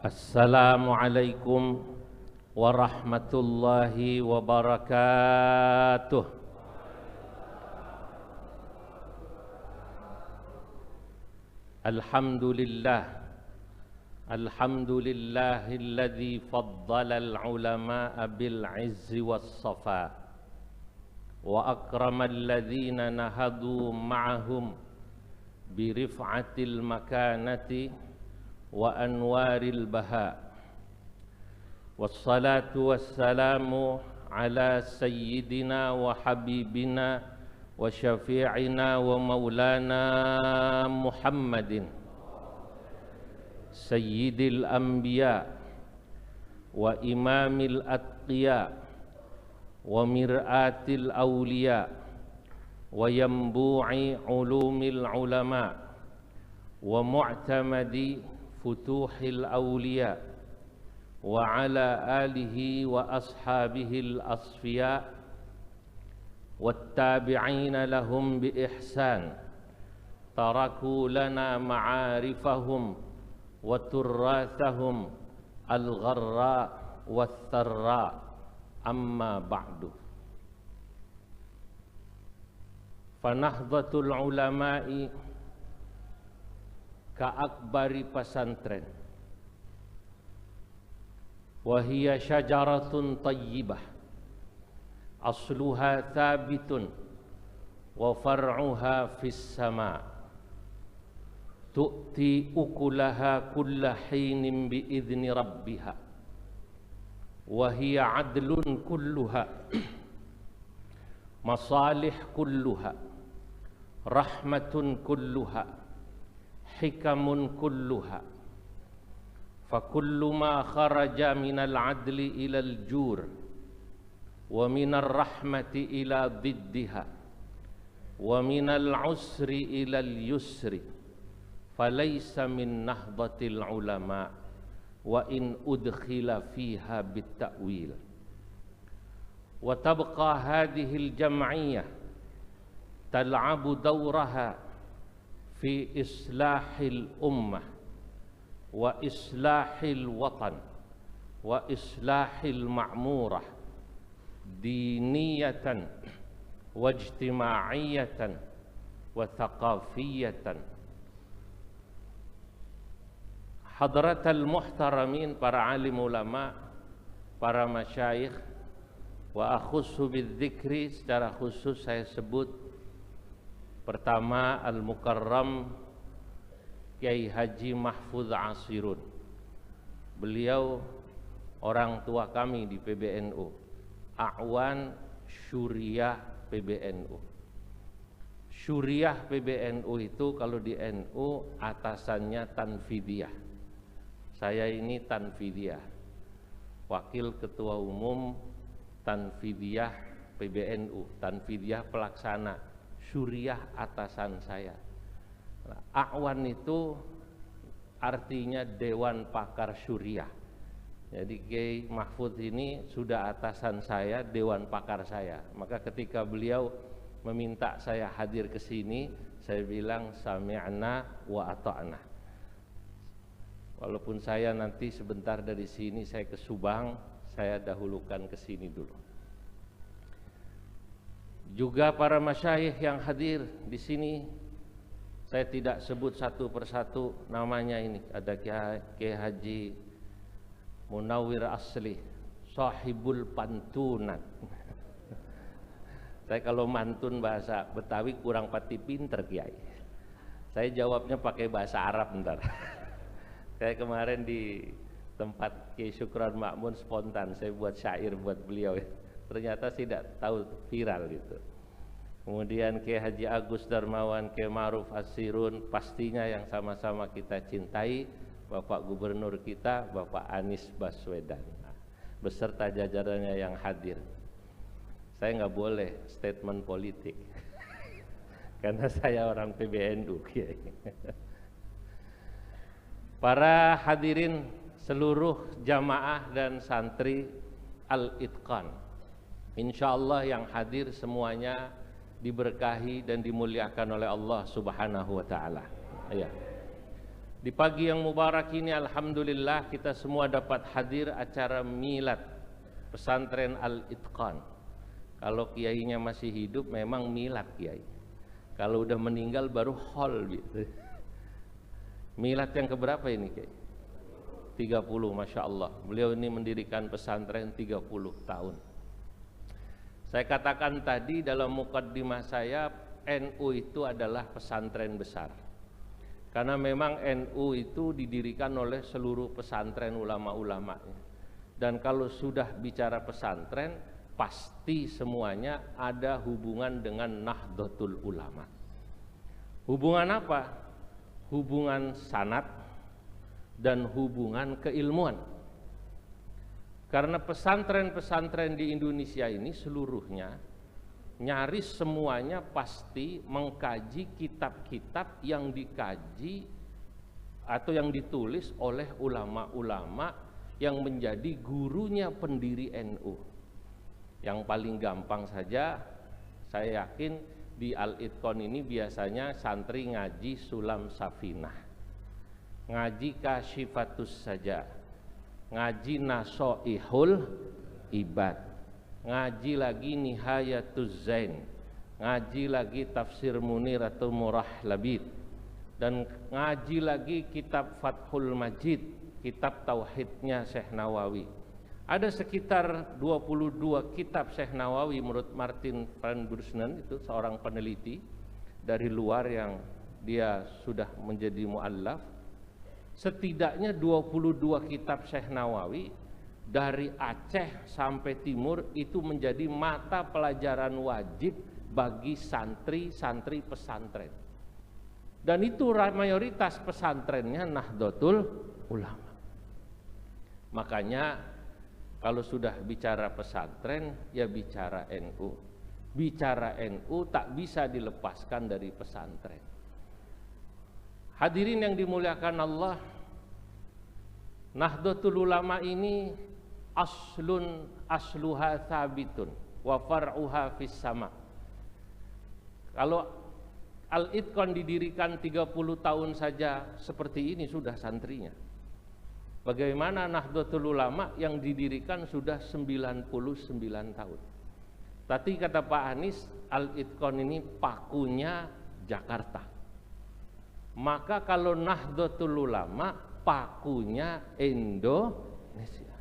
Assalamualaikum warahmatullahi wabarakatuh. Alhamdulillahilladzi faddala al-ulama'a bil-'izzi was-safa wa akrama alladhina nahadu ma'ahum birif'atil makanati wa anwaril baha. Wassalatu wassalamu ala sayyidina wa habibina wa syafi'ina wa maulana Muhammadin sayyidil anbiya wa imamil atqiya wa mir'atil awliya wa yambu'i ulumil ulama wa mu'tamadi futuhil awliya wa ala alihi wa ashabihil asfiya wattabi'ina lahum bi ihsan taraku lana ma'arifahum wa turrathahum al-gharra wath-tharra, amma ba'du. Fanahdatul ulama'i ka'akbari pesantren, wahiyya syajaratun tayyibah asluha thabitun wa far'uha fis sama' tu'ti ukulaha kulla hinin bi'idhni rabbiha wa hiya adlun kulluha masalih kulluha rahmatun kulluha hikamun kulluha fakullu ma kharaja minal adli ilal jur wa minar rahmati ila diddiha wa minal usri ilal yusri falaysa min nahdatil ulama wa in udkhila fiha bitta'wil. Wa tabqa hadhihi al-jam'iyyah tal'abu dawraha fi islahil ummah wa islahil watan wa islahil ma'murah diniyatan wa ijtima'iyatan wa thaqafiyatan. Hadratal muhtaramin, para alim ulama, para masyayikh, wa akhussu bidzikri, secara khusus saya sebut pertama Al-Mukarram Kiai Haji Mahfudz Ashirun. Beliau orang tua kami di PBNU, A'wan Syuriah PBNU. Syuriah PBNU itu kalau di NU atasannya Tanfidiyah. Saya ini Tanfidiyah, wakil ketua umum Tanfidiyah PBNU, Tanfidiyah pelaksana, Syuriah atasan saya. A'wan itu artinya Dewan Pakar Syuriah. Jadi Kiai Mahfudz ini sudah atasan saya, Dewan Pakar saya. Maka ketika beliau meminta saya hadir ke sini, saya bilang sami'na wa ata'na. Walaupun saya nanti sebentar dari sini saya ke Subang, saya dahulukan ke sini dulu. Juga para masyayikh yang hadir di sini, saya tidak sebut satu persatu namanya ini. Ada Kiai Haji Munawwir Asli, sahibul pantunat. Saya kalau mantun bahasa Betawi kurang pati pinter Kiai. Saya jawabnya pakai bahasa Arab ntar. Saya kemarin di tempat Kiai Syukron Makmun spontan, saya buat syair buat beliau. Ternyata tidak tahu viral gitu. Kemudian Kiai Haji Agus Darmawan, Kiai Ma'ruf Ashirun, pastinya yang sama-sama kita cintai, Bapak Gubernur kita, Bapak Anies Baswedan, beserta jajarannya yang hadir. Saya nggak boleh statement politik, karena saya orang PBNU. Para hadirin seluruh jamaah dan santri Al-Itqan, insyaallah yang hadir semuanya diberkahi dan dimuliakan oleh Allah Subhanahu wa taala. Ya. Di pagi yang mubarak ini alhamdulillah kita semua dapat hadir acara milad pesantren Al-Itqan. Kalau kiainya masih hidup memang milad kiai. Kalau udah meninggal baru hol gitu. Milad yang keberapa ini kiai? 30, Masya Allah. Beliau ini mendirikan pesantren 30 tahun. Saya katakan tadi dalam mukaddimah saya, NU itu adalah pesantren besar. Karena memang NU itu didirikan oleh seluruh pesantren ulama-ulamanya. Dan kalau sudah bicara pesantren, pasti semuanya ada hubungan dengan Nahdlatul Ulama. Hubungan apa? Hubungan sanad dan hubungan keilmuan. Karena pesantren-pesantren di Indonesia ini seluruhnya nyaris semuanya pasti mengkaji kitab-kitab yang dikaji atau yang ditulis oleh ulama-ulama yang menjadi gurunya pendiri NU. Yang paling gampang saja, saya yakin di Al-Itqan ini biasanya santri ngaji Sulam Safinah, ngaji Kasyifatus Saja, ngaji Nasoihul Ibad, ngaji lagi Nihayatuz Zain, ngaji lagi Tafsir Munir atau Murah Labid, dan ngaji lagi kitab Fathul Majid, kitab Tauhidnya Syekh Nawawi. Ada sekitar 22 kitab Syekh Nawawi menurut Martin van Bursnen, itu seorang peneliti dari luar yang dia sudah menjadi muallaf. Setidaknya 22 kitab Syekh Nawawi dari Aceh sampai Timur itu menjadi mata pelajaran wajib bagi santri-santri pesantren. Dan itu mayoritas pesantrennya Nahdlatul Ulama. Makanya kalau sudah bicara pesantren ya bicara NU. Bicara NU tak bisa dilepaskan dari pesantren. Hadirin yang dimuliakan Allah, Nahdlatul Ulama ini asluha thabitun wa far'uha fis sama. Kalau Al-Itqan didirikan 30 tahun saja seperti ini sudah santrinya. Bagaimana Nahdlatul Ulama yang didirikan sudah 99 tahun. Tadi kata Pak Anies, Al-Itqan ini pakunya Jakarta. Maka kalau Nahdlatul Ulama pakunya Indonesia.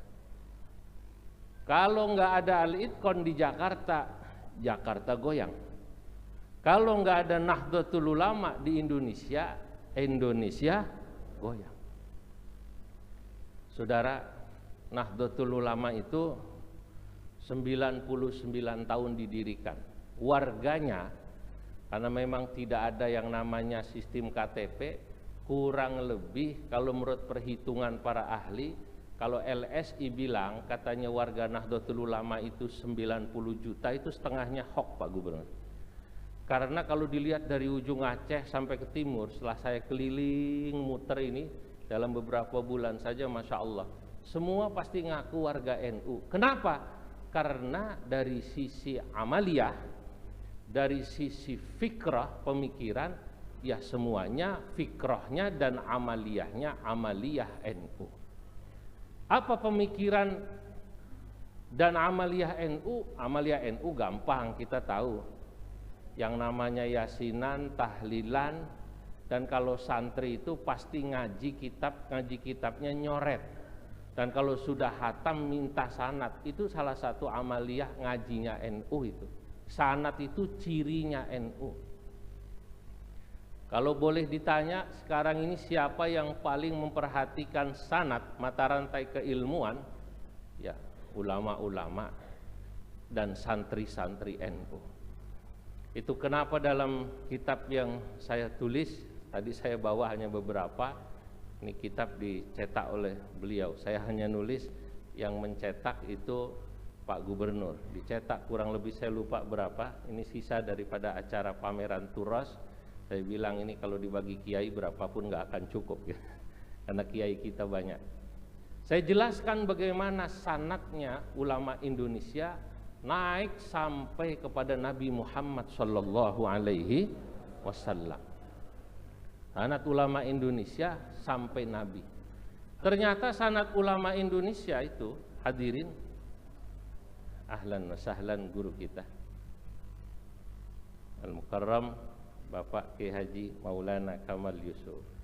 Kalau nggak ada Al-Itqan di Jakarta, Jakarta goyang. Kalau nggak ada Nahdlatul Ulama di Indonesia, Indonesia goyang. Saudara, Nahdlatul Ulama itu 99 tahun didirikan. Warganya, karena memang tidak ada yang namanya sistem KTP, kurang lebih kalau menurut perhitungan para ahli, kalau LSI bilang katanya warga Nahdlatul Ulama itu 90 juta, itu setengahnya hoax Pak Gubernur. Karena kalau dilihat dari ujung Aceh sampai ke timur, setelah saya keliling muter ini dalam beberapa bulan saja, Masya Allah, semua pasti ngaku warga NU. Kenapa? Karena dari sisi amaliyah, dari sisi fikrah, pemikiran, ya semuanya fikrahnya dan amaliyahnya amaliyah NU. Apa pemikiran dan amaliyah NU? Amaliyah NU gampang kita tahu. Yang namanya yasinan, tahlilan, dan kalau santri itu pasti ngaji kitabnya nyoret. Dan kalau sudah hatam minta sanad, itu salah satu amaliyah ngajinya NU itu. Sanad itu cirinya NU. Kalau boleh ditanya, sekarang ini siapa yang paling memperhatikan sanad, mata rantai keilmuan? Ya, ulama-ulama dan santri-santri NU. Itu kenapa dalam kitab yang saya tulis, tadi saya bawa hanya beberapa, ini kitab dicetak oleh beliau. Saya hanya nulis yang mencetak itu Pak Gubernur. Dicetak kurang lebih saya lupa berapa, ini sisa daripada acara pameran Turas. Saya bilang ini kalau dibagi kiai berapapun nggak akan cukup ya. Karena kiai kita banyak. Saya jelaskan bagaimana sanadnya ulama Indonesia naik sampai kepada Nabi Muhammad sallallahu alaihi wasallam. Sanad ulama Indonesia sampai Nabi. Ternyata sanad ulama Indonesia itu, hadirin, ahlan wa sahlan guru kita Al-Mukarram Bapak Ki Haji Maulana Kamal Yusuf.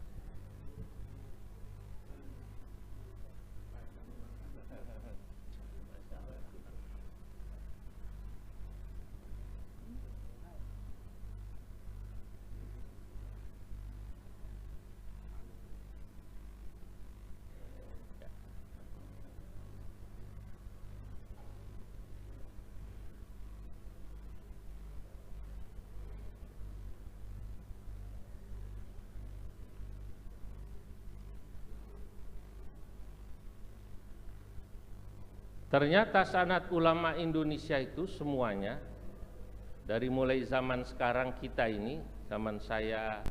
Ternyata sanad ulama Indonesia itu semuanya, dari mulai zaman sekarang kita ini, zaman saya,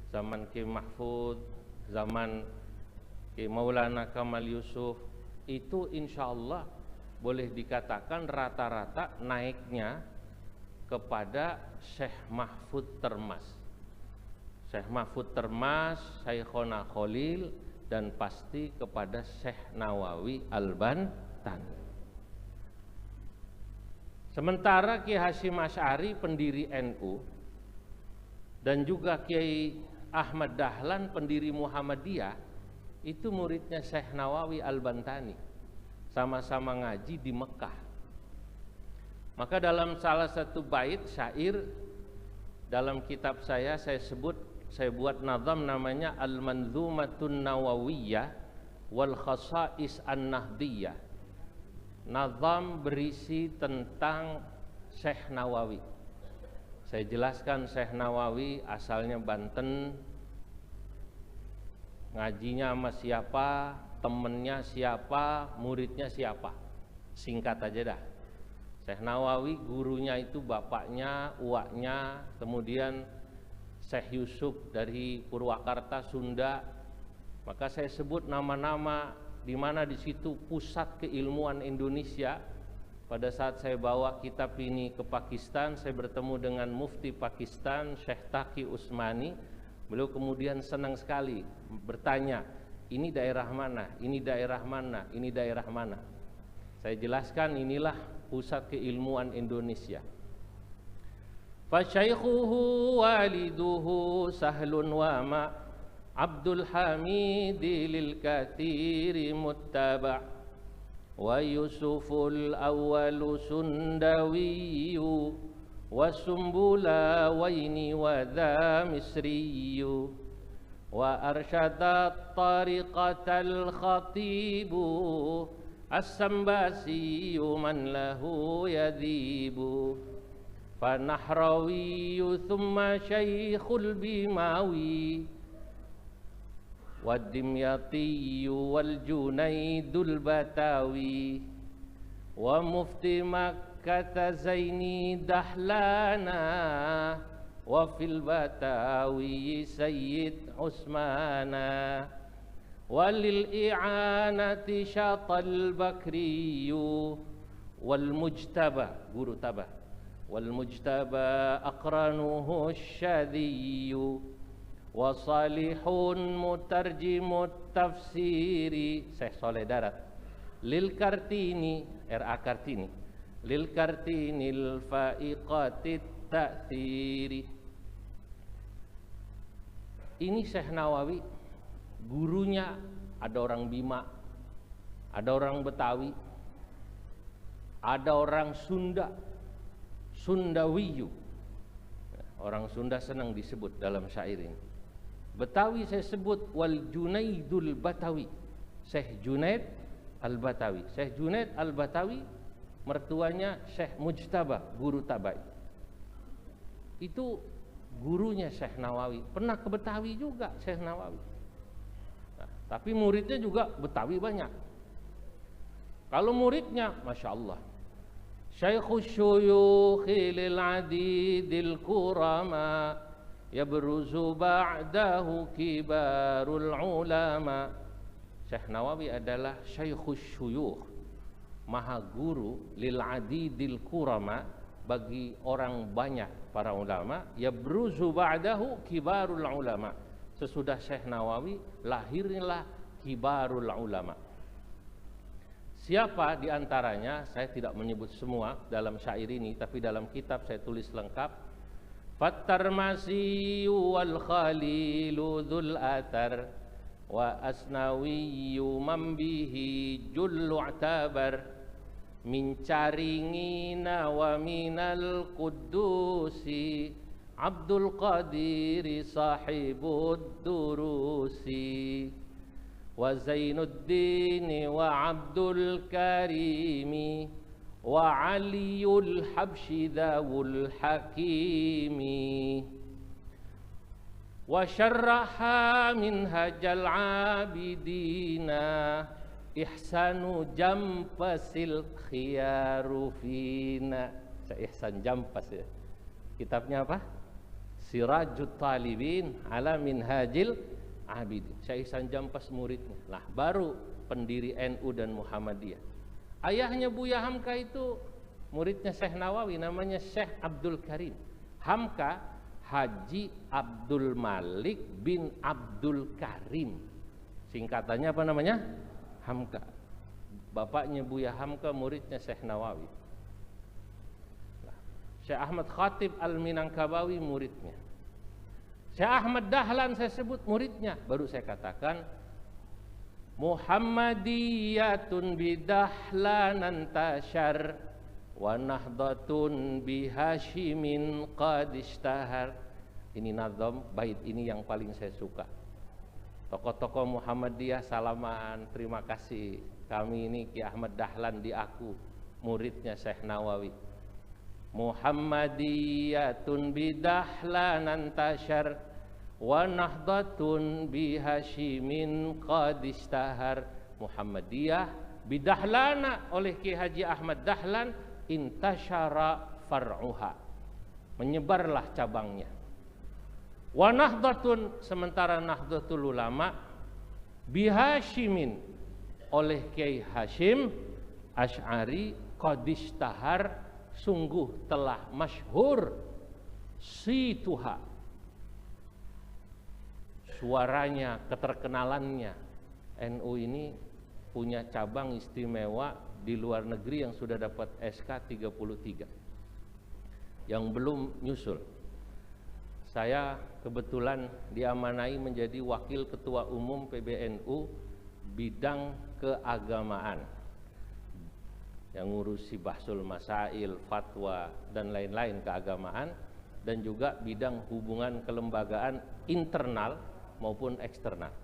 zaman Ki Mahfud, zaman Ki Maulana Kamal Yusuf, itu insya Allah boleh dikatakan rata-rata naiknya kepada Syekh Mahfud Termas. Syekh Mahfud Termas, Syekhona Khalil, dan pasti kepada Syekh Nawawi Al-Bantani. Sementara Kiai Hasyim Asy'ari pendiri NU dan juga Kiai Ahmad Dahlan pendiri Muhammadiyah itu muridnya Syekh Nawawi Al-Bantani, sama-sama ngaji di Mekah. Maka dalam salah satu bait syair dalam kitab saya buat nazam namanya Al-Manzumatun Nawawiyah wal Khasa'is An-Nahdiyah. Nazam berisi tentang Syekh Nawawi. Saya jelaskan Syekh Nawawi asalnya Banten, ngajinya sama siapa, temennya siapa, muridnya siapa. Singkat aja dah. Syekh Nawawi gurunya itu bapaknya, uaknya, kemudian Syekh Yusuf dari Purwakarta, Sunda. Maka saya sebut nama-nama di mana di situ pusat keilmuan Indonesia. Pada saat saya bawa kitab ini ke Pakistan, saya bertemu dengan Mufti Pakistan, Syekh Taqi Usmani. Beliau kemudian senang sekali bertanya, ini daerah mana, ini daerah mana, ini daerah mana. Saya jelaskan inilah pusat keilmuan Indonesia. Fasyaikhuhu waliduhu sahlun wa ma Abdul Hamid lil kathiri muttaba' wa Yusuful awwalu sundawiyu wa sumbula waini wa dha misriyu wa arsyadat tariqatal khatibu as-sambasiyu man lahu yadhibu fanahrawiyu thumma syaikhul bimawi والدمياطي والجنيد البتاوي ومفتي مكة زيني دحلانا وفي البتاوي سيد عثمانا وللإعانة شاط البكري والمجتبى guru tabah والمجتبى أقرنه الشذي wasalihun mutarjimut tafsiri Syekh Soleh Darat lil Kartini R.A. Kartini lil Kartinil faiqatit ta'thiri. Ini Syekh Nawawi, gurunya ada orang Bima, ada orang Betawi, ada orang Sunda, Sundawiyu. Orang Sunda senang disebut dalam syair ini. Betawi saya sebut wal Junaidul Batawi, Syekh Junaid Al-Batawi. Syekh Junaid Al-Batawi mertuanya Syekh Mujtaba, guru Tabai. Itu gurunya Syekh Nawawi. Pernah ke Betawi juga Syekh Nawawi. Nah, tapi muridnya juga Betawi banyak. Kalau muridnya, Masya Allah, Syekhus syuyukhi lil adidil kurama yabruzu ba'dahu kibarul ulama. Syekh Nawawi adalah Syekhus syuyukh, maha guru lil adidil kurama, bagi orang banyak para ulama. Yabruzu ba'dahu kibarul ulama, sesudah Syekh Nawawi lahirlah kibarul ulama. Siapa di antaranya? Saya tidak menyebut semua dalam syair ini, tapi dalam kitab saya tulis lengkap. Fattarmasi wal khalilu dzul athar wa asnawiyyu man bihi jullu atabar min caringina wa minal qudusi Abdul Qadir sahibud durusi wa Zainuddin wa Abdul Karimi wa Aliyul Habsyi Dzawul Hakimi wa syarraha minhajal abidina ihsanu jampasil khiyaru fina. Saya Ihsan Jampas ya. Kitabnya apa? Sirajut Talibin ala Minhajil Abidin. Syekh Ihsan Jampas muridnya. Lah baru pendiri NU dan Muhammadiyah. Ayahnya Buya Hamka itu muridnya Syekh Nawawi, namanya Syekh Abdul Karim. Hamka Haji Abdul Malik bin Abdul Karim. Singkatannya apa namanya? Hamka. Bapaknya Buya Hamka muridnya Syekh Nawawi. Syekh Ahmad Khatib Al-Minangkabawi muridnya. Syekh Ahmad Dahlan saya sebut muridnya. Baru saya katakan Muhammadiyatun bidahlan tashar wa nahdhatun bihashimin qad ishtahar. Ini nazam bait ini yang paling saya suka. Tokoh-tokoh Muhammadiyah salaman, terima kasih. Kami ini Ki Ahmad Dahlan di aku, muridnya Syekh Nawawi. Muhammadiyatun bidahlan tashar wa nahdhatun bihashimin qad ishtahar. Muhammadiyah bidahlana oleh Ki Haji Ahmad Dahlan intashara far'uha, menyebarlah cabangnya. Wa nahdhatun, sementara Nahdlatul Ulama bihashimin oleh Kiai Hashim Asy'ari qad ishtahar, sungguh telah masyhur situha, suaranya, keterkenalannya. NU ini punya cabang istimewa di luar negeri yang sudah dapat SK 33, yang belum nyusul. Saya kebetulan diamanai menjadi wakil ketua umum PBNU bidang keagamaan, yang ngurusi bahsul masail, fatwa dan lain-lain keagamaan, dan juga bidang hubungan kelembagaan internal maupun eksternal.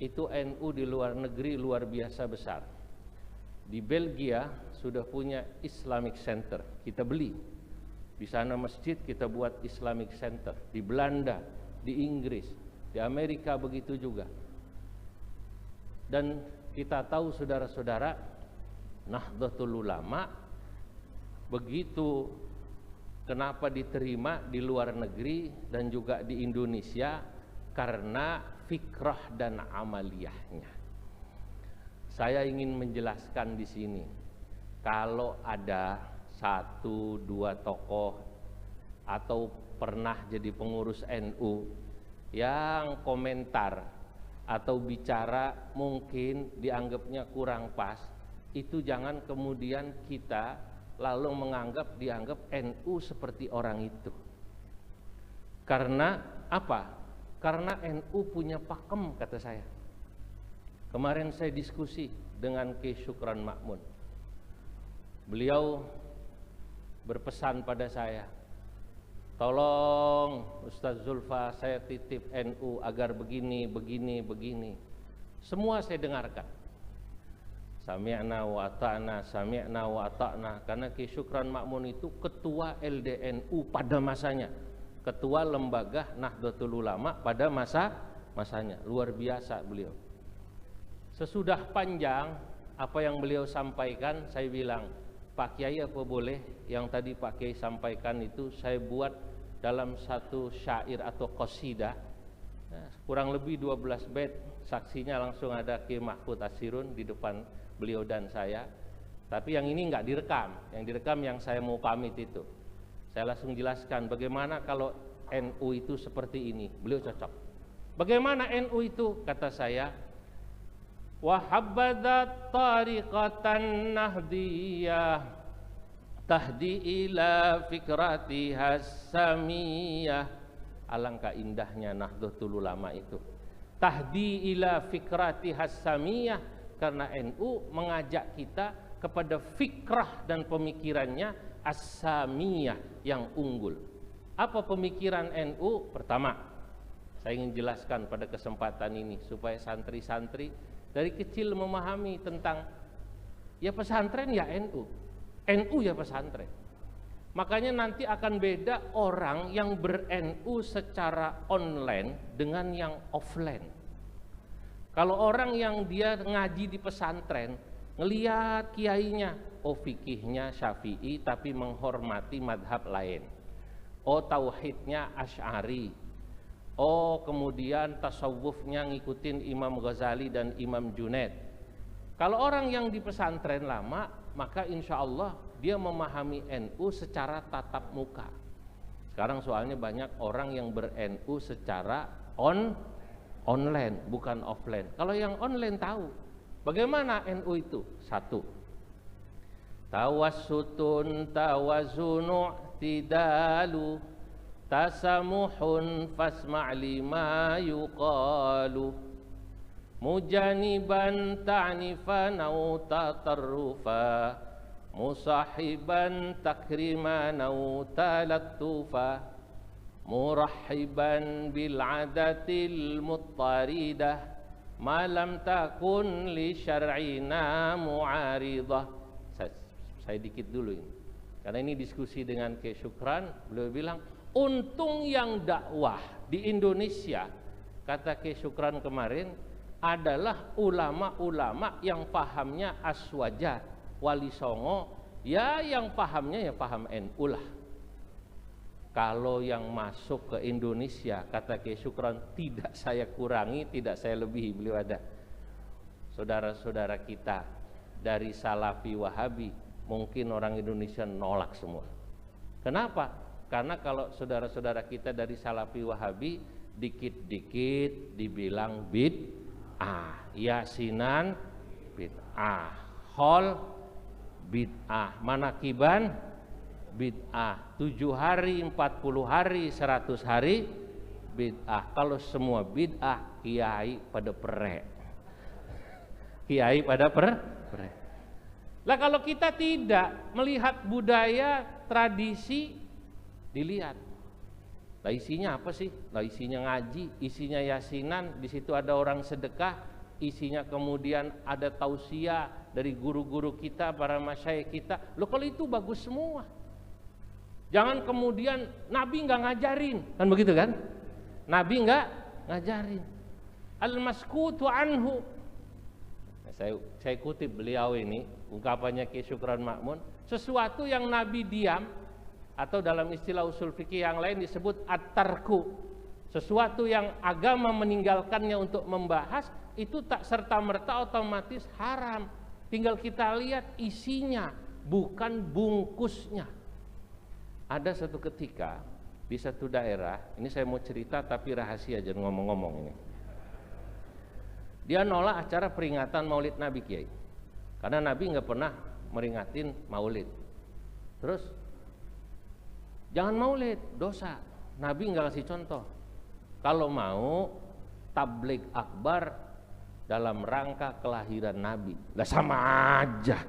Itu NU di luar negeri luar biasa besar. Di Belgia sudah punya Islamic Center, kita beli. Di sana masjid kita buat Islamic Center. Di Belanda, di Inggris, di Amerika begitu juga. Dan kita tahu saudara-saudara, Nahdlatul Ulama begitu kenapa diterima di luar negeri dan juga di Indonesia, karena fikrah dan amaliyahnya. Saya ingin menjelaskan di sini, kalau ada 1-2 tokoh atau pernah jadi pengurus NU yang komentar atau bicara mungkin dianggapnya kurang pas, itu jangan kemudian kita lalu dianggap NU seperti orang itu. Karena apa? Karena NU punya pakem, kata saya. Kemarin saya diskusi dengan Kiai Syukran Ma'mun. Beliau berpesan pada saya, tolong Ustaz Zulfa, saya titip NU agar begini, begini, begini. Semua saya dengarkan. Sami'na wa ata'na, sami'na wa ata'na. Karena Kiai Syukran Ma'mun itu ketua LDNU pada masanya, ketua lembaga Nahdlatul Ulama pada masanya. Luar biasa beliau. Sesudah panjang apa yang beliau sampaikan, saya bilang, Pak Kiai apa boleh yang tadi Pak Kiai sampaikan itu saya buat dalam satu syair atau qasidah, kurang lebih 12 bait. Saksinya langsung ada Kiai Mahfud Asirun di depan beliau dan saya. Tapi yang ini nggak direkam, yang direkam yang saya mau pamit itu. Saya langsung jelaskan bagaimana kalau NU itu seperti ini. Beliau cocok. Bagaimana NU itu? Kata saya, wa habbadat tariqatan nahdiyah tahdi ila fikratiha samiyah. Alangkah indahnya Nahdlatul Ulama itu. Tahdi ila fikratiha samiyah, karena NU mengajak kita kepada fikrah dan pemikirannya as-samiyah, yang unggul. Apa pemikiran NU? Pertama, saya ingin jelaskan pada kesempatan ini supaya santri-santri dari kecil memahami tentang ya pesantren ya NU, NU ya pesantren. Makanya nanti akan beda orang yang ber-NU secara online dengan yang offline. Kalau orang yang dia ngaji di pesantren, ngelihat kiainya, oh fikihnya Syafi'i tapi menghormati madhab lain. Oh tauhidnya Asy'ari. Oh kemudian tasawufnya ngikutin Imam Ghazali dan Imam Junaid. Kalau orang yang di pesantren lama, maka insya Allah dia memahami NU secara tatap muka. Sekarang soalnya banyak orang yang ber-NU secara online, bukan offline. Kalau yang online tahu, bagaimana NU itu? Satu, tawassutun tawazunu tidalu tasamuhun fasma' lima yuqalu mujaniban ta'nifan au tatarrufa musahiban takriman au talattufa murahiban bil adatil muttaridah malam takun li syar'ina mu'aridah. Saya dikit dulu ini, karena ini diskusi dengan Kiai Syukran. Beliau bilang, untung yang dakwah di Indonesia, kata Kiai Syukran kemarin, adalah ulama-ulama yang pahamnya aswaja, wali songo, ya yang pahamnya ya paham NU lah. Kalau yang masuk ke Indonesia, kata Kiai Syukran, tidak saya kurangi, tidak saya lebihi. Beliau ada saudara-saudara kita dari Salafi Wahabi, mungkin orang Indonesia nolak semua. Kenapa? Karena kalau saudara-saudara kita dari Salafi Wahabi dikit-dikit dibilang bid'ah, yasinan bid'ah, khol bid'ah, manakiban bid'ah, 7 hari, 40 hari, 100 hari bid'ah. Kalau semua bid'ah, kiai pada perek, kiai pada perek. Lah kalau kita tidak melihat budaya, tradisi, dilihat. Lah isinya apa sih? Lah isinya ngaji, isinya yasinan, di situ ada orang sedekah, isinya kemudian ada tausiah dari guru-guru kita, para masyayikh kita. Loh kalau itu bagus semua. Jangan kemudian Nabi nggak ngajarin, kan begitu kan? Nabi nggak ngajarin. Al-maskutu anhu. Nah, saya kutip beliau ini, ungkapannya Kiai Syukran Ma'mun, sesuatu yang Nabi diam, atau dalam istilah usul fikih yang lain disebut at-tarku, sesuatu yang agama meninggalkannya untuk membahas, itu tak serta-merta otomatis haram. Tinggal kita lihat isinya, bukan bungkusnya. Ada satu ketika di satu daerah, ini saya mau cerita tapi rahasia, jangan ngomong-ngomong ini. Dia nolak acara peringatan Maulid Nabi Kiai, karena Nabi nggak pernah meringatin Maulid. Terus jangan Maulid, dosa. Nabi nggak kasih contoh. Kalau mau tabligh akbar dalam rangka kelahiran Nabi, lah sama aja,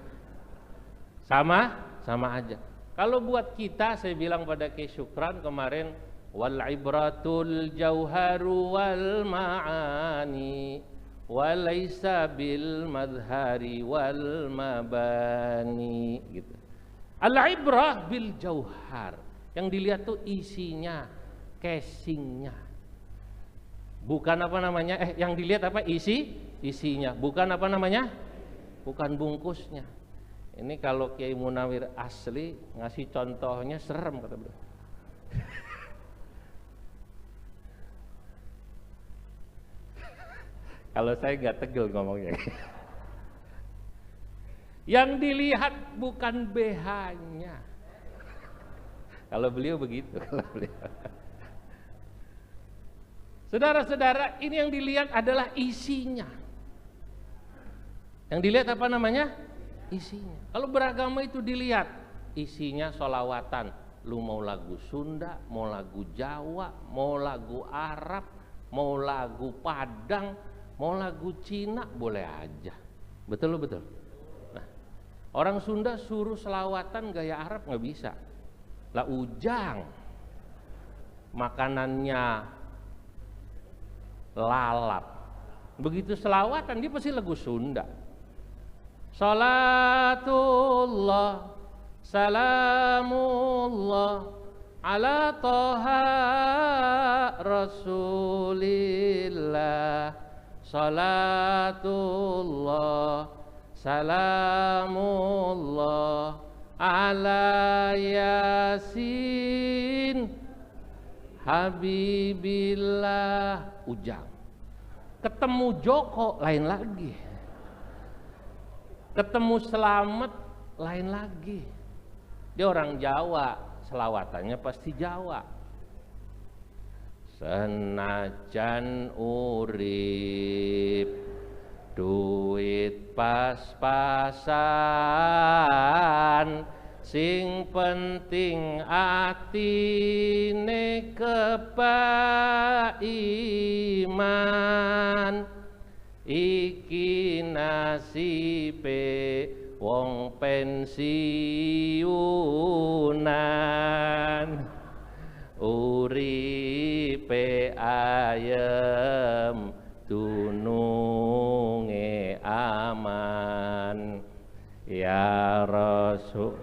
sama aja. Kalau buat kita, saya bilang pada Kiai Syukran kemarin, wal ibratul jauharu wal ma'ani walaysa bil madhari wal mabani gitu. Al ibrah bil jauhar, yang dilihat tuh isinya, casingnya, bukan apa namanya, yang dilihat apa, isinya, bukan apa namanya, bukan bungkusnya. Ini kalau Kiai Munawir asli ngasih contohnya serem, kata beliau. Kalau saya nggak tegel ngomongnya. Yang dilihat bukan BH-nya. Kalau beliau begitu, kalau beliau. Saudara-saudara, ini yang dilihat adalah isinya. Yang dilihat apa namanya? Isinya. Kalau beragama itu dilihat isinya sholawatan. Lu mau lagu Sunda, mau lagu Jawa, mau lagu Arab, mau lagu Padang, mau lagu Cina, boleh aja. Betul betul. Nah, orang Sunda suruh selawatan gaya Arab nggak bisa. Lah ujang, makanannya lalap. Begitu selawatan dia pasti lagu Sunda. Salatullah, salamullah, ala toha rasulillah. Salatullah, salamullah, ala yasin habibillah. Ujang. Ketemu Joko lain lagi. Ketemu Selamat lain lagi. Dia orang Jawa, selawatannya pasti Jawa. Senajan urip duit pas-pasan, sing penting atine kebaiman. Iki nasibe wong pensiunan, uripe ayem dununge aman. Ya Rasul,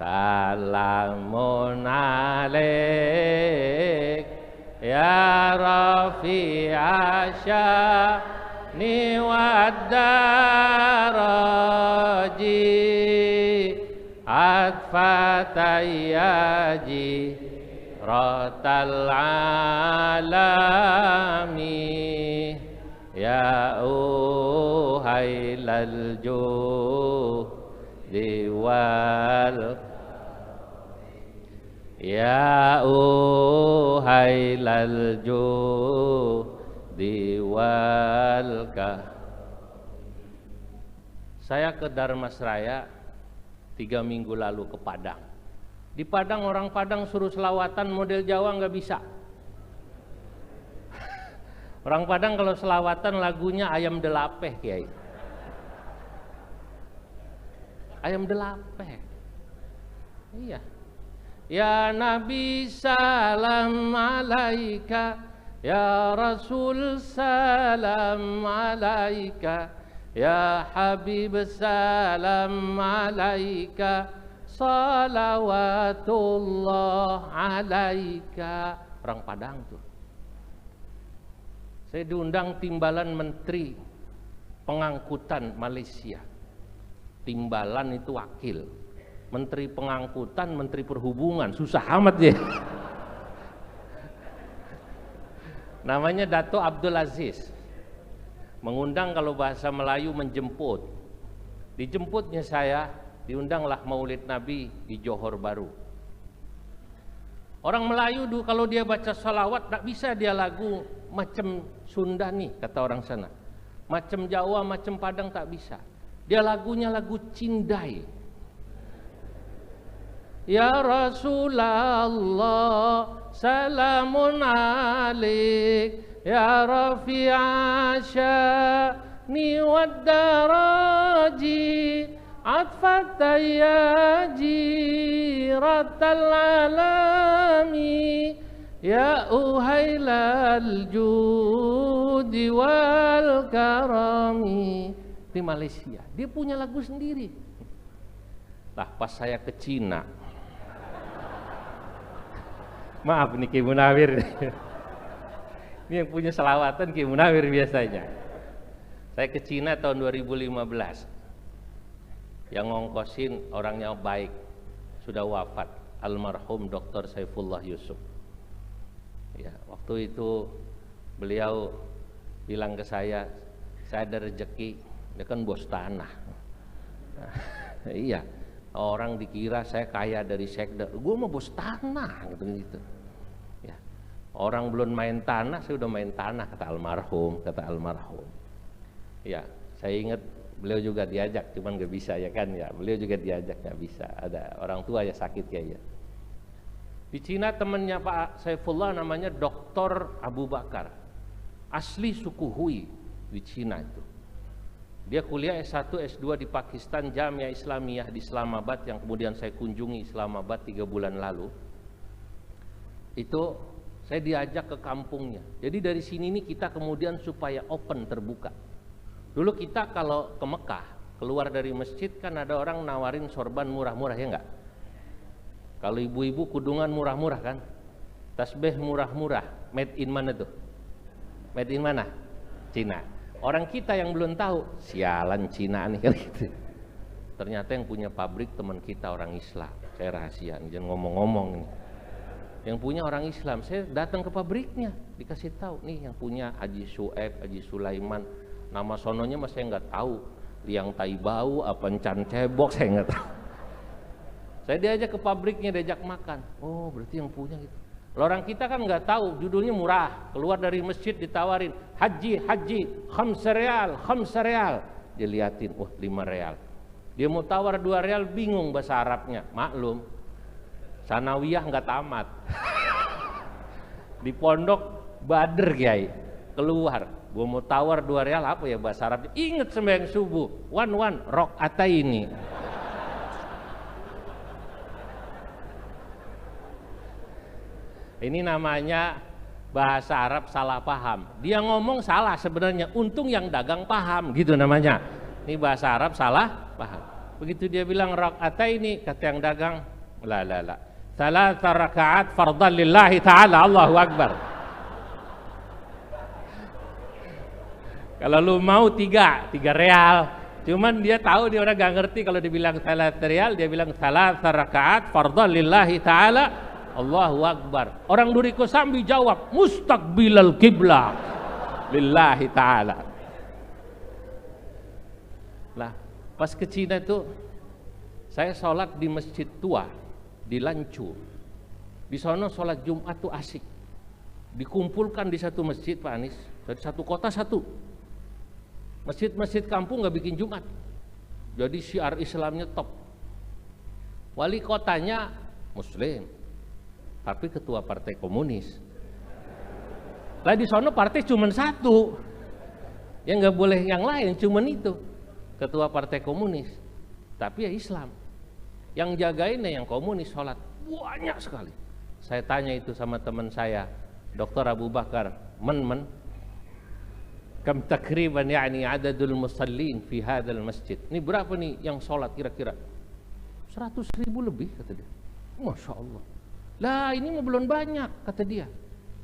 salamun alaik ya Rafi asyani waddaraji atfatayyaji rotal alami ya uhailal juhdi wal ya uhailal juhdi wal ka. Saya ke Dharmasraya 3 minggu lalu ke Padang. Di Padang orang Padang suruh selawatan model Jawa nggak bisa. Orang Padang kalau selawatan lagunya ayam delapeh, Kiai. Ayam delapeh. Iya. Ya Nabi salam alaika, ya Rasul salam alaika, ya Habib salam alaika, salawatullah alaika. Orang Padang tuh. Saya diundang timbalan Menteri Pengangkutan Malaysia. Timbalan itu wakil. Menteri Pengangkutan, Menteri Perhubungan, susah amat ya. Namanya Dato Abdul Aziz. Mengundang kalau bahasa Melayu menjemput. Dijemputnya saya, diundanglah Maulid Nabi di Johor Bahru. Orang Melayu dulu kalau dia baca salawat tak bisa dia lagu macam Sunda nih kata orang sana. Macam Jawa, macam Padang tak bisa. Dia lagunya lagu Cindai. Ya Rasulullah salamun alaik ya Rafi'a sya'ni waddaraji atfatayyaji ratal alami ya uhailal judi wal karami. Di Malaysia dia punya lagu sendiri. Lah pas saya ke Cina, maaf nih Ki Munawir. Ini yang punya selawatan Ki Munawir biasanya. Saya ke Cina tahun 2015. Yang ngongkosin orangnya baik, sudah wafat, almarhum Dr. Saifullah Yusuf. Ya, waktu itu beliau bilang ke saya ada rezeki, dia kan bos tanah. Nah, iya, orang dikira saya kaya dari sekda, gue mau bos tanah gitu. Ya, Orang belum main tanah, saya udah main tanah, kata almarhum. Ya, saya ingat beliau juga diajak, cuman nggak bisa ya kan ya. Beliau juga diajak nggak bisa. Ada orang tua ya sakit ya. Di Cina temannya Pak Saifullah namanya Dr. Abu Bakar. Asli suku Hui di Cina itu. Dia kuliah S1, S2 di Pakistan, Jamiah Islamiyah di Islamabad, yang kemudian saya kunjungi Islamabad 3 bulan lalu. Itu saya diajak ke kampungnya. Jadi dari sini nih kita kemudian supaya open, terbuka. Dulu kita kalau ke Mekah, keluar dari masjid kan ada orang nawarin sorban murah-murah, ya enggak? Kalau ibu-ibu kudungan murah-murah kan? Tasbih murah-murah. Made in mana tuh? Made in mana? Cina. Orang kita yang belum tahu, sialan Cina nih kan gitu. Ternyata yang punya pabrik teman kita orang Islam. Saya rahasia, jangan ngomong-ngomong nih. Yang punya orang Islam, saya datang ke pabriknya, dikasih tahu nih yang punya Haji Sueb, Haji Sulaiman. Nama sononya mas saya nggak tahu. Liang Taibau, apa Encan Cebok, saya nggak tahu. Saya diajak ke pabriknya, diajak makan. Oh berarti yang punya gitu. Orang kita kan nggak tahu, judulnya murah. Keluar dari masjid ditawarin haji, 5 real. Dia liatin, wah 5 real. Dia mau tawar 2 real, bingung bahasa Arabnya. Maklum, sanawiyah nggak tamat. Di pondok bader kiai. Keluar, gua mau tawar 2 real, apa ya bahasa Arabnya? Ingat sembahyang subuh, one rakaataini. Ini namanya bahasa Arab salah paham. Dia ngomong salah sebenarnya, untung yang dagang paham, gitu namanya. Ini bahasa Arab salah paham. Begitu dia bilang rakaataini, kata yang dagang, la. 3 rakaat fardhan lillahi ta'ala, Allahu Akbar. Kalau lu mau 3 real. Cuman dia tahu, dia orang gak ngerti kalau dibilang 3 real, dia bilang 3 rakaat fardhan lillahi ta'ala, Allahu Akbar. Orang Duri Kosambi jawab mustaqbilal qiblah lillahi ta'ala. Lah pas ke Cina itu saya sholat di masjid tua di Lancu. Di sana sholat Jumat tuh asik. Dikumpulkan di satu masjid Pak Anies, dari satu kota satu. Masjid-masjid kampung nggak bikin Jumat. Jadi syiar Islamnya top. Wali kotanya Muslim, tapi ketua partai komunis. Lah di sana partai cuma satu, yang nggak boleh yang lain, cuman itu ketua partai komunis, tapi ya Islam. Yang jagain yang komunis sholat banyak sekali. Saya tanya itu sama teman saya, Dr. Abu Bakar, kam takriban yani adadul musallin fi hadzal masjid. Ini berapa nih yang sholat kira-kira? 100.000 lebih kata dia. Masya Allah. Lah ini mah belum banyak kata dia.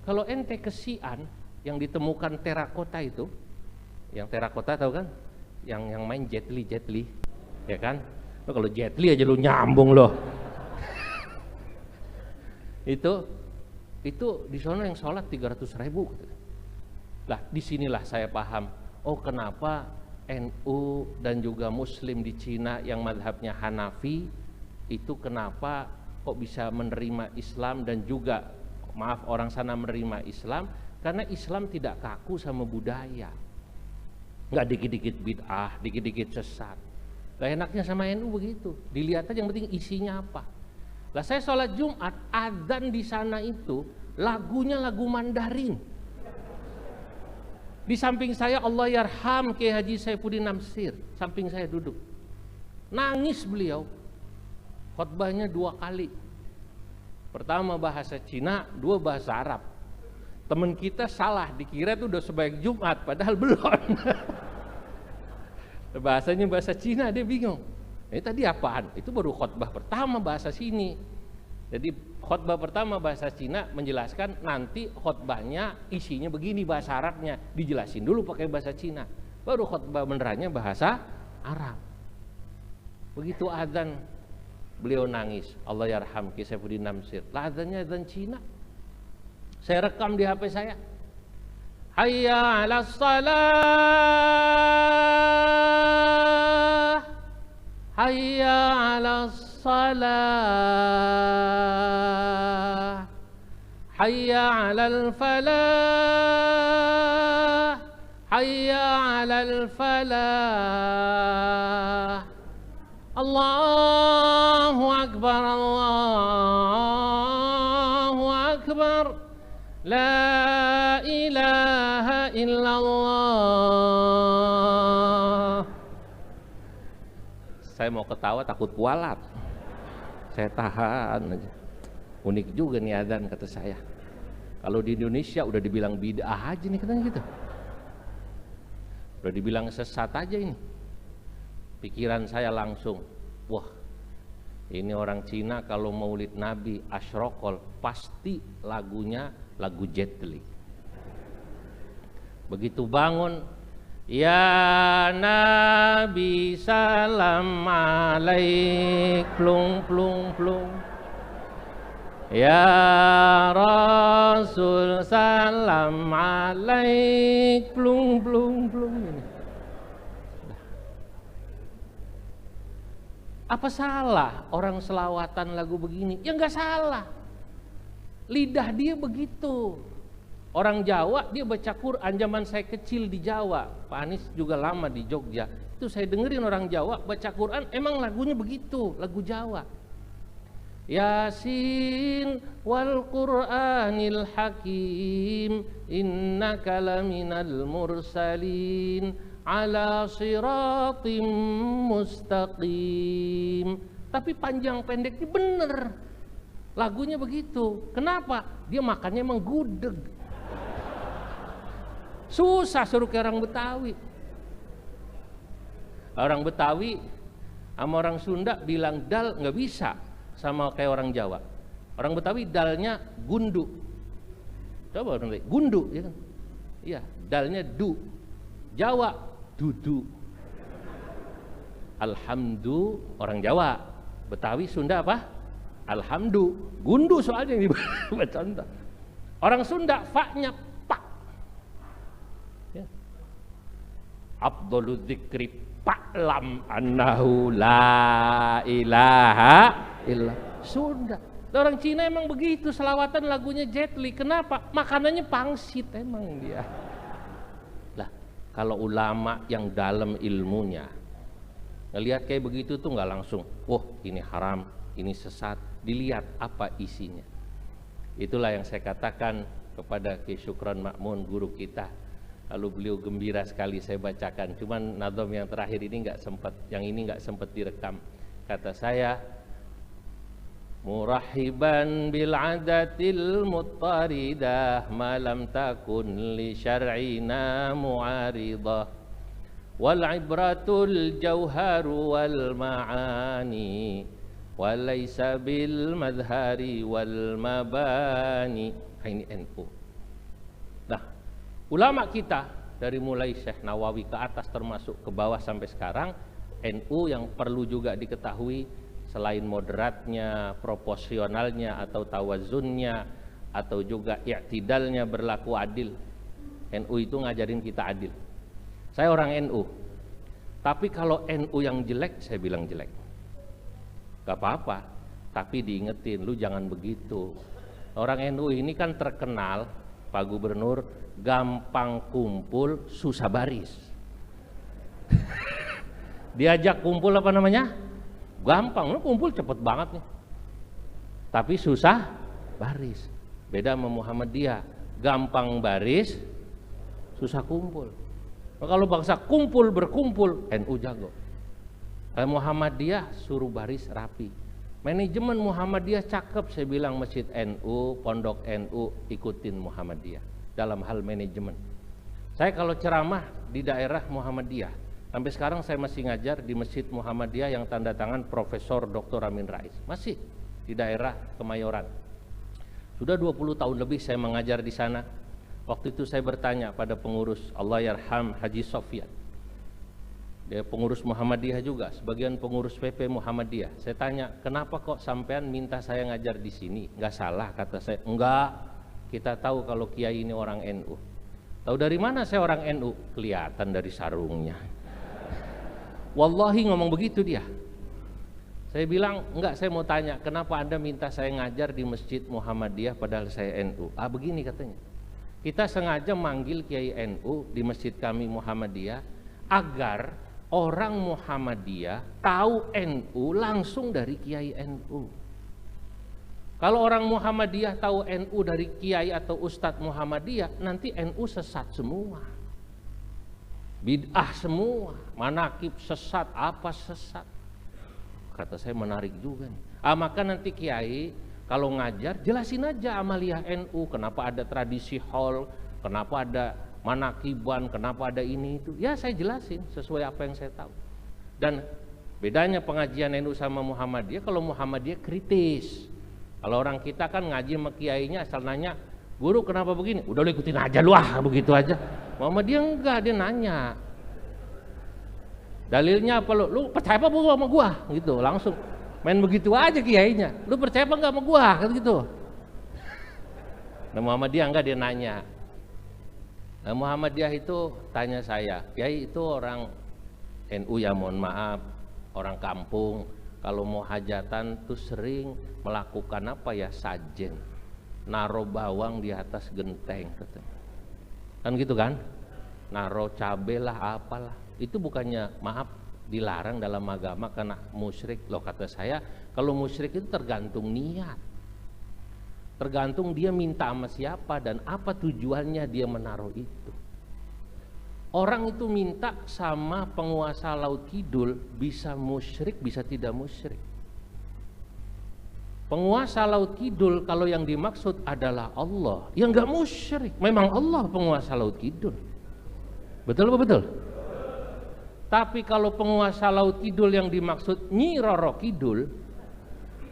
Kalau ente ke Xi'an yang ditemukan terakota itu, yang terakota tahu kan? Yang main Jet Li, ya kan? Nah, kalau Jet Li aja lu nyambung loh. itu di sana yang sholat 300.000. Lah disinilah saya paham. Oh kenapa NU dan juga Muslim di Cina yang madhabnya Hanafi itu kenapa kok bisa menerima Islam, dan juga maaf orang sana menerima Islam karena Islam tidak kaku sama budaya, nggak dikit-dikit bid'ah, dikit-dikit sesat. Lah enaknya sama NU begitu, dilihat aja yang penting isinya apa. Lah saya sholat Jumat, adzan di sana itu lagunya lagu Mandarin. Di samping saya Allah yarham Kiai Haji Saifuddin Namsir, samping saya duduk, nangis beliau. Khotbahnya 2 kali. Pertama bahasa Cina, 2 bahasa Arab. Teman kita salah, dikira itu udah sebaik Jumat, padahal belum. Bahasanya bahasa Cina, dia bingung. Ini tadi apaan? Itu baru khotbah pertama bahasa sini. Jadi khotbah pertama bahasa Cina menjelaskan, nanti khotbahnya isinya begini bahasa Arabnya, dijelasin dulu pakai bahasa Cina. Baru khotbah benerannya bahasa Arab. Begitu adzan beliau nangis, Allah yarham Kiai Saifuddin Namsir. Lah adzannya adzan Cina. Saya rekam di HP saya. Hayya 'alas shalah. Hayya 'alas shalah. hayya 'alal falah, hayya 'alal falah. Allahu akbar, Allahu akbar, la ilaha illallah. Saya mau ketawa takut kualat, saya tahan aja. Unik juga nih adzan, kata saya. Kalau di Indonesia udah dibilang bid'ah aja nih, katanya gitu. Udah dibilang sesat aja ini. Pikiran saya langsung, wah, ini orang Cina kalau maulid Nabi Ashrokol pasti lagunya lagu Jet Li. Begitu bangun, ya Nabi salam alaik, plung plung plung. Ya Rasul salam alaik, plung plung plung. Apa salah orang selawatan lagu begini? Ya nggak salah. Lidah dia begitu. Orang Jawa dia baca Quran, zaman saya kecil di Jawa, Pak Anies juga lama di Jogja, itu saya dengerin orang Jawa baca Quran, emang lagunya begitu, lagu Jawa. Yasin wal Qur'anil Hakim, innaka laminal mursalin ala siratim mustaqim. Tapi panjang pendeknya bener, lagunya begitu. Kenapa? Dia makannya emang gudeg. Susah suruh kayak orang Betawi. Orang Betawi sama orang Sunda bilang dal nggak bisa sama kayak orang Jawa. Orang Betawi dalnya gundu. Coba orang Betawi, gundu ya kan? Iya, dalnya du. Jawa dudu. Alhamdu orang Jawa. Betawi Sunda apa? Alhamdu. Gundu soalnya yang dibaca. Orang Sunda fa-nya pak. Ya. Abdul dzikri fa'lam annahu la ilaha illa. Sunda. Orang Cina emang begitu, selawatan lagunya Jet Li. Kenapa? Makanannya pangsit emang dia. Lah, kalau ulama yang dalam ilmunya ngelihat kayak begitu tuh nggak langsung, wah ini haram, ini sesat. Dilihat apa isinya. Itulah yang saya katakan kepada Ki Syukron Ma'mun, guru kita. Lalu beliau gembira sekali saya bacakan. Cuman nadom yang terakhir ini nggak sempat, yang ini nggak sempat direkam. Kata saya, murahiban bil adatil muttaridah malam takun li syar'ina mu'aridah wal ibratul jauharu wal ma'ani walaysa bil madhari wal mabani. Ini NU. Nah, ulama kita dari mulai Syekh Nawawi ke atas termasuk ke bawah sampai sekarang, NU yang perlu juga diketahui selain moderatnya, proporsionalnya atau tawazunnya atau juga i'tidalnya, berlaku adil. NU itu ngajarin kita adil. Saya orang NU, tapi kalau NU yang jelek saya bilang jelek. Gak apa-apa, tapi diingetin, lu jangan begitu. Orang NU ini kan terkenal, Pak Gubernur, gampang kumpul, susah baris. Diajak kumpul apa namanya? Gampang, lu kumpul cepet banget nih. Tapi susah baris. Beda sama Muhammadiyah, gampang baris, susah kumpul. Kalau bangsa kumpul berkumpul, NU jago. Kalau Muhammadiyah suruh baris rapi. Manajemen Muhammadiyah cakep, saya bilang masjid NU, pondok NU ikutin Muhammadiyah dalam hal manajemen. Saya kalau ceramah di daerah Muhammadiyah, sampai sekarang saya masih ngajar di Masjid Muhammadiyah yang tanda tangan Profesor Dr. Amin Rais. Masih di daerah Kemayoran. Sudah 20 tahun lebih saya mengajar di sana. Waktu itu saya bertanya pada pengurus, Allahyarham Haji Sofyan. Dia pengurus Muhammadiyah juga, sebagian pengurus PP Muhammadiyah. Saya tanya, kenapa kok sampean minta saya ngajar di sini? Enggak salah, kata saya. Enggak, kita tahu kalau kiai ini orang NU. Tahu dari mana saya orang NU? Kelihatan dari sarungnya. Wallahi ngomong begitu dia. Saya bilang, enggak, saya mau tanya, kenapa Anda minta saya ngajar di Masjid Muhammadiyah padahal saya NU? Begini katanya, kita sengaja manggil Kiai NU di masjid kami Muhammadiyah agar orang Muhammadiyah tahu NU langsung dari Kiai NU. Kalau orang Muhammadiyah tahu NU dari Kiai atau Ustadz Muhammadiyah, nanti NU sesat semua, bid'ah semua, manakib sesat, apa sesat. Kata saya menarik juga nih. Maka nanti Kiai kalau ngajar jelasin aja amaliyah NU, kenapa ada tradisi haul, kenapa ada manakiban, kenapa ada ini itu. Ya saya jelasin sesuai apa yang saya tahu. Dan bedanya pengajian NU sama Muhammadiyah, kalau Muhammadiyah kritis. Kalau orang kita kan ngaji sama kiainya asal nanya, guru kenapa begini? Udah lu ikutin aja lu, begitu aja. Muhammadiyah enggak, dia nanya. Dalilnya apa lu? Lu percaya apa sama gua? Gitu, langsung main begitu aja kiainya. Lu percaya apa enggak sama gua? Gitu. Nah, Muhammadiyah enggak, dia nanya. Nah, Muhammadiyah itu tanya saya, Kiai itu orang NU ya, mohon maaf, orang kampung. Kalau mau hajatan tuh sering melakukan apa ya, sajen, naruh bawang di atas genteng, katanya. Kan gitu kan? Naruh cabai lah, apalah. Itu bukannya, maaf, dilarang dalam agama karena musyrik. Loh, kata saya, kalau musyrik itu tergantung niat, tergantung dia minta sama siapa dan apa tujuannya dia menaruh itu. Orang itu minta sama penguasa Laut Kidul, bisa musyrik, bisa tidak musyrik. Penguasa Laut Kidul kalau yang dimaksud adalah Allah, ya nggak musyrik, memang Allah penguasa Laut Kidul. Betul apa betul? Tapi kalau penguasa Laut Kidul yang dimaksud Nyi Roro Kidul,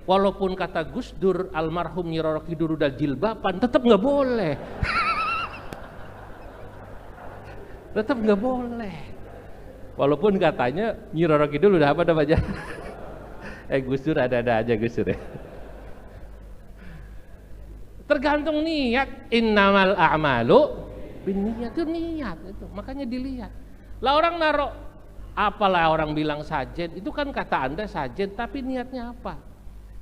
walaupun kata Gus Dur almarhum Nyi Roro Kidul udah jilbaban, tetap nggak boleh. Tetap nggak boleh. Walaupun katanya Nyi Roro Kidul udah apa namanya? Gus Dur ada-ada aja Gus Dur ya. Tergantung niat, innamal a'malu binniyat, itu niat itu, makanya dilihat. Lah orang naruh, apalah orang bilang sajen, itu kan kata Anda sajen, tapi niatnya apa?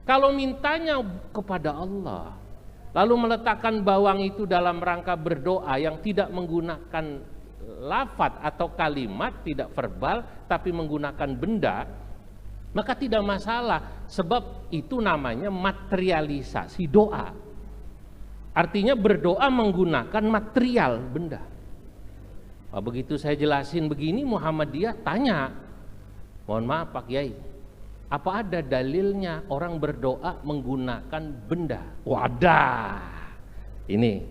Kalau mintanya kepada Allah, lalu meletakkan bawang itu dalam rangka berdoa yang tidak menggunakan lafaz atau kalimat, tidak verbal, tapi menggunakan benda, maka tidak masalah, sebab itu namanya materialisasi doa. Artinya berdoa menggunakan material, benda. Begitu saya jelasin begini, Muhammadiyah tanya, mohon maaf Pak Kiai, apa ada dalilnya orang berdoa menggunakan benda? Wadah, ini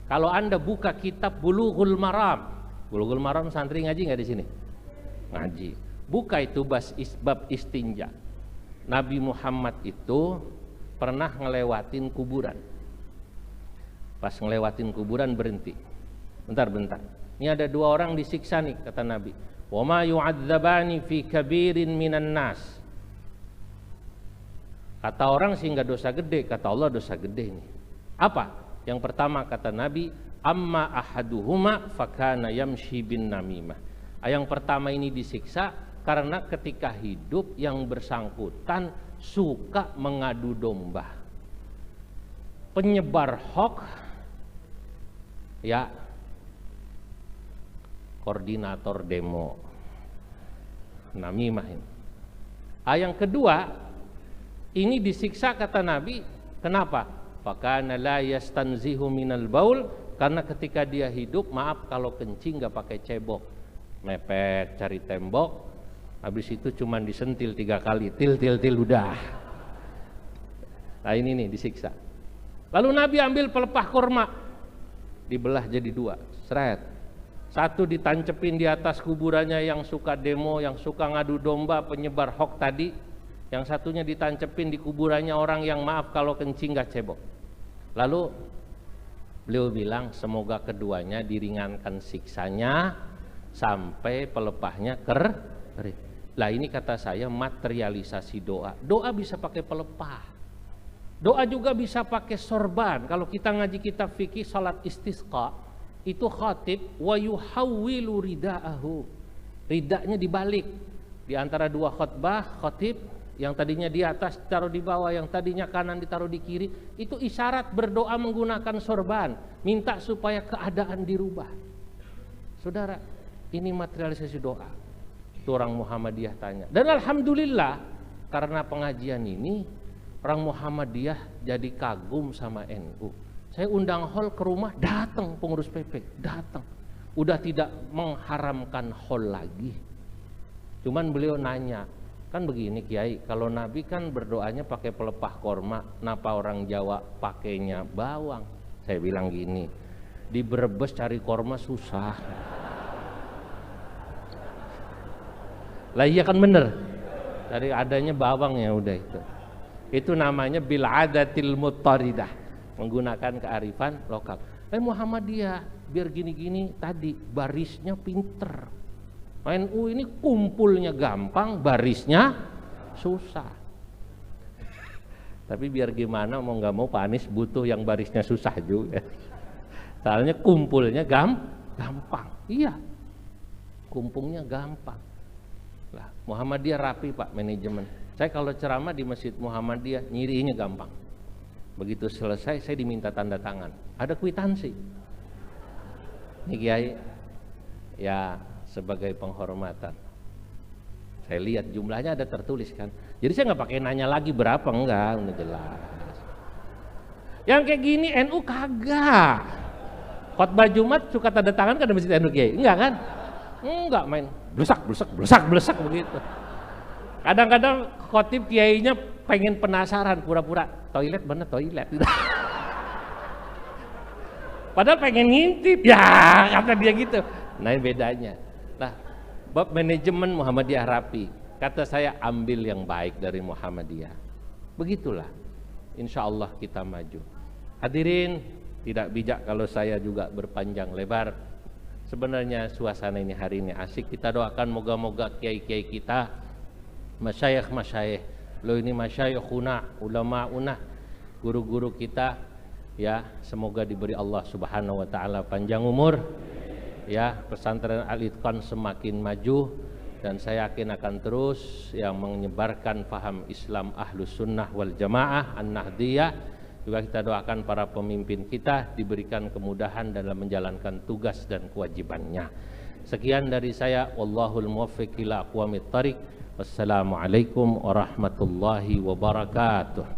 kalau Anda buka kitab Bulughul Maram, Bulughul Maram santri ngaji nggak di sini? Ngaji. Buka itu bab istinja. Nabi Muhammad itu pernah ngelewatin kuburan. Pas ngelewatin kuburan berhenti. Bentar. Ini ada dua orang disiksa nih, kata Nabi. Wa ma yu'adzabani fi kabirin minan nas. Kata orang sih nggak dosa gede, kata Allah dosa gede nih. Apa? Yang pertama kata Nabi, amma ahaduhuma fakana yamshi bin namimah. Yang pertama ini disiksa karena ketika hidup yang bersangkutan suka mengadu domba, penyebar hoax, ya, koordinator demo, namimah ini. Yang kedua ini disiksa kata Nabi, kenapa? Fakana la yastanzihu minal baul, karena ketika dia hidup, maaf kalau kencing nggak pakai cebok, mepet cari tembok, habis itu cuman disentil 3 kali, til udah. Nah ini nih disiksa. Lalu Nabi ambil pelepah kurma, dibelah jadi 2, seret. Satu ditancepin di atas kuburannya yang suka demo, yang suka ngadu domba, penyebar hoax tadi. Yang satunya ditancepin di kuburannya orang yang maaf kalau kencing gak cebok. Lalu beliau bilang semoga keduanya diringankan siksanya sampai pelepahnya kering. Lah ini kata saya materialisasi doa. Doa bisa pakai pelepah. Doa juga bisa pakai sorban. Kalau kita ngaji kitab fikih salat istisqa, itu khatib wa yuhawwilu ridaahu. Ridanya dibalik. Di antara 2 khutbah khatib yang tadinya di atas ditaruh di bawah, yang tadinya kanan ditaruh di kiri. Itu isyarat berdoa menggunakan sorban, minta supaya keadaan dirubah. Saudara, ini materialisasi doa. Itu orang Muhammadiyah tanya. Dan alhamdulillah karena pengajian ini orang Muhammadiyah jadi kagum sama NU. Saya undang hall ke rumah, datang pengurus PP, datang. Udah tidak mengharamkan hall lagi. Cuman beliau nanya, kan begini Kiai, kalau Nabi kan berdoanya pakai pelepah korma, kenapa orang Jawa pakainya bawang? Saya bilang gini, di Brebes cari korma susah. Lah iya kan bener, dari adanya bawang ya udah itu. Itu namanya bil adatil muttaridah, menggunakan kearifan lokal. Muhammadiyah biar gini-gini tadi barisnya pinter. NU ini kumpulnya gampang, barisnya susah. Tapi biar gimana mau nggak mau Pak Anies butuh yang barisnya susah juga. Soalnya kumpulnya gampang. Iya, kumpulnya gampang. Lah, Muhammadiyah rapi Pak manajemen. Saya kalau ceramah di Masjid Muhammadiyah nyirinya gampang. Begitu selesai saya diminta tanda tangan. Ada kwitansi. Ini Kiai, ya sebagai penghormatan. Saya lihat jumlahnya ada tertulis kan. Jadi saya nggak pakai nanya lagi berapa, enggak, udah jelas. Yang kayak gini NU kagak. Khotbah Jumat suka tanda tangan kan di Masjid NU Kiai? Enggak kan? Enggak, main blesak begitu. Kadang-kadang khotib kiainya pengen penasaran, pura-pura toilet bener toilet. Padahal pengen ngintip, ya kata dia gitu. Nah ini bedanya. Nah, bab manajemen Muhammadiyah rapi. Kata saya ambil yang baik dari Muhammadiyah. Begitulah. Insya Allah kita maju. Hadirin, tidak bijak kalau saya juga berpanjang lebar. Sebenarnya suasana ini hari ini asik. Kita doakan moga-moga kiai-kiai kita, masyayikh, lo ini masyayikhuna, ulamauna, guru-guru kita, ya semoga diberi Allah Subhanahu wa taala panjang umur, ya pesantren Al-Itqan semakin maju, dan saya yakin akan terus yang menyebarkan paham Islam Ahlus Sunnah wal Jamaah An-Nahdiyah. Juga kita doakan para pemimpin kita diberikan kemudahan dalam menjalankan tugas dan kewajibannya. Sekian dari saya, wallahul muwaffiq ila aqwamit thariq. Wassalamualaikum warahmatullahi wabarakatuh.